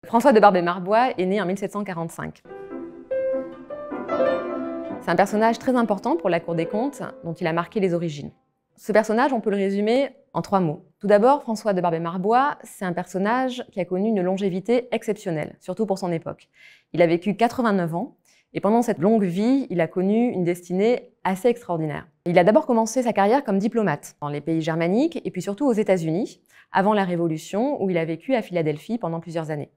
François de Barbé-Marbois est né en 1745. C'est un personnage très important pour la Cour des comptes, dont il a marqué les origines. Ce personnage, on peut le résumer en 3 mots. Tout d'abord, François de Barbé-Marbois, c'est un personnage qui a connu une longévité exceptionnelle, surtout pour son époque. Il a vécu 89 ans, et pendant cette longue vie, il a connu une destinée assez extraordinaire. Il a d'abord commencé sa carrière comme diplomate dans les pays germaniques, et puis surtout aux États-Unis, avant la Révolution, où il a vécu à Philadelphie pendant plusieurs années.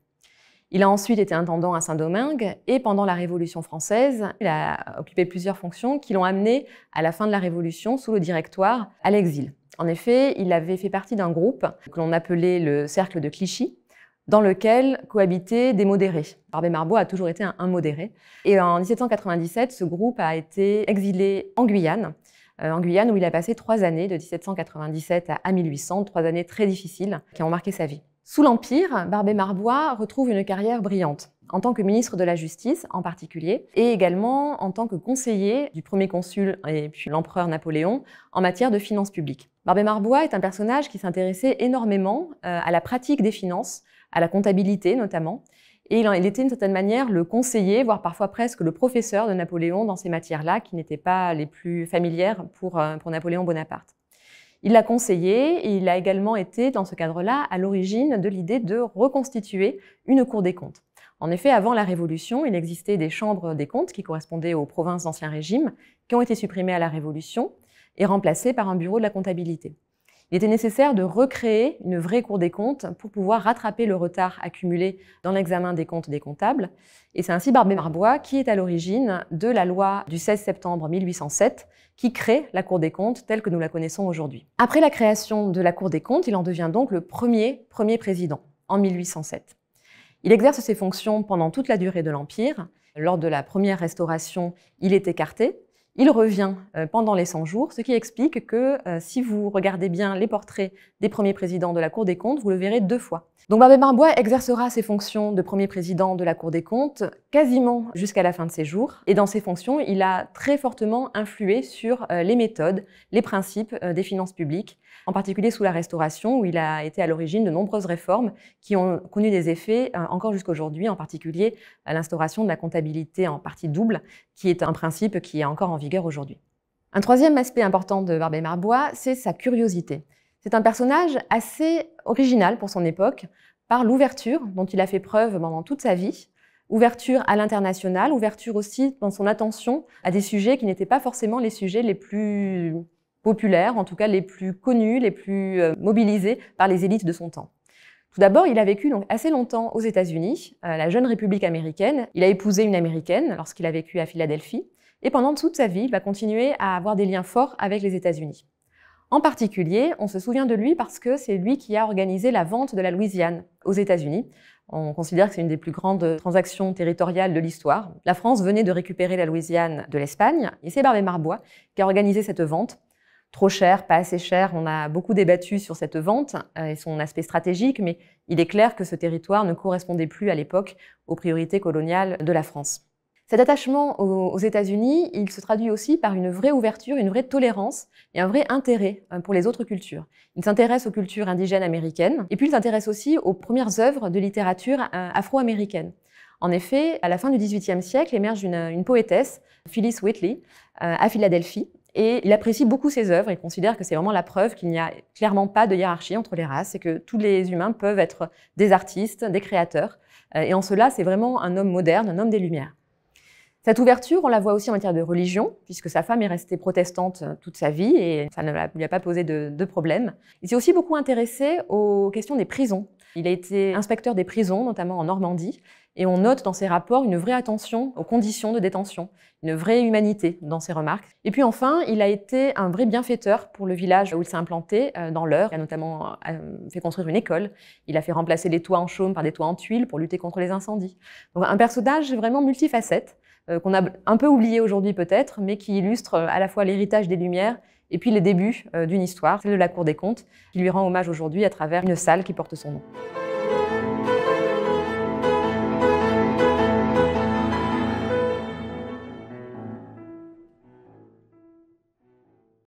Il a ensuite été intendant à Saint-Domingue et pendant la Révolution française, il a occupé plusieurs fonctions qui l'ont amené à la fin de la Révolution sous le Directoire à l'exil. En effet, il avait fait partie d'un groupe que l'on appelait le Cercle de Clichy, dans lequel cohabitaient des modérés. Barbé-Marbois a toujours été un modéré. Et en 1797, ce groupe a été exilé en Guyane où il a passé 3 années, de 1797 à 1800, 3 années très difficiles qui ont marqué sa vie. Sous l'Empire, Barbé-Marbois retrouve une carrière brillante, en tant que ministre de la Justice en particulier, et également en tant que conseiller du premier consul et puis l'empereur Napoléon en matière de finances publiques. Barbé-Marbois est un personnage qui s'intéressait énormément à la pratique des finances, à la comptabilité notamment, et il était d'une certaine manière le conseiller, voire parfois presque le professeur de Napoléon dans ces matières-là, qui n'étaient pas les plus familières pour Napoléon Bonaparte. Il l'a conseillé et il a également été, dans ce cadre-là, à l'origine de l'idée de reconstituer une Cour des comptes. En effet, avant la Révolution, il existait des chambres des comptes qui correspondaient aux provinces d'Ancien Régime, qui ont été supprimées à la Révolution et remplacées par un bureau de la comptabilité. Il était nécessaire de recréer une vraie Cour des comptes pour pouvoir rattraper le retard accumulé dans l'examen des comptes des comptables. Et c'est ainsi Barbé-Marbois qui est à l'origine de la loi du 16 septembre 1807 qui crée la Cour des comptes telle que nous la connaissons aujourd'hui. Après la création de la Cour des comptes, il en devient donc le premier président, en 1807. Il exerce ses fonctions pendant toute la durée de l'Empire. Lors de la première restauration, il est écarté. Il revient pendant les 100 jours, ce qui explique que si vous regardez bien les portraits des premiers présidents de la Cour des comptes, vous le verrez 2 fois. Donc Barbé-Marbois exercera ses fonctions de premier président de la Cour des comptes quasiment jusqu'à la fin de ses jours. Et dans ces fonctions, il a très fortement influé sur les méthodes, les principes des finances publiques, en particulier sous la Restauration, où il a été à l'origine de nombreuses réformes qui ont connu des effets encore jusqu'aujourd'hui, en particulier l'instauration de la comptabilité en partie double, qui est un principe qui est encore en vigueur aujourd'hui. Un troisième aspect important de Barbé-Marbois, c'est sa curiosité. C'est un personnage assez original pour son époque, par l'ouverture dont il a fait preuve pendant toute sa vie, ouverture à l'international, ouverture aussi dans son attention à des sujets qui n'étaient pas forcément les sujets les plus populaires, en tout cas les plus connus, les plus mobilisés par les élites de son temps. Tout d'abord, il a vécu donc assez longtemps aux États-Unis, la jeune République américaine. Il a épousé une Américaine lorsqu'il a vécu à Philadelphie, et pendant toute sa vie, il va continuer à avoir des liens forts avec les États-Unis. En particulier, on se souvient de lui parce que c'est lui qui a organisé la vente de la Louisiane aux États-Unis. On considère que c'est une des plus grandes transactions territoriales de l'histoire. La France venait de récupérer la Louisiane de l'Espagne, et c'est Barbé-Marbois qui a organisé cette vente. Trop cher, pas assez cher, on a beaucoup débattu sur cette vente et son aspect stratégique, mais il est clair que ce territoire ne correspondait plus à l'époque aux priorités coloniales de la France. Cet attachement aux États-Unis, il se traduit aussi par une vraie ouverture, une vraie tolérance et un vrai intérêt pour les autres cultures. Il s'intéresse aux cultures indigènes américaines et puis il s'intéresse aussi aux premières œuvres de littérature afro-américaine. En effet, à la fin du XVIIIe siècle émerge une poétesse, Phyllis Wheatley, à Philadelphie. Et il apprécie beaucoup ses œuvres, il considère que c'est vraiment la preuve qu'il n'y a clairement pas de hiérarchie entre les races et que tous les humains peuvent être des artistes, des créateurs. Et en cela, c'est vraiment un homme moderne, un homme des Lumières. Cette ouverture, on la voit aussi en matière de religion, puisque sa femme est restée protestante toute sa vie et ça ne lui a pas posé de problème. Il s'est aussi beaucoup intéressé aux questions des prisons. Il a été inspecteur des prisons, notamment en Normandie, et on note dans ses rapports une vraie attention aux conditions de détention, une vraie humanité dans ses remarques. Et puis enfin, il a été un vrai bienfaiteur pour le village où il s'est implanté, dans l'Eure. Il a notamment fait construire une école. Il a fait remplacer les toits en chaume par des toits en tuiles pour lutter contre les incendies. Donc un personnage vraiment multifacette, qu'on a un peu oublié aujourd'hui peut-être, mais qui illustre à la fois l'héritage des Lumières et puis les débuts d'une histoire, celle de la Cour des comptes, qui lui rend hommage aujourd'hui à travers une salle qui porte son nom.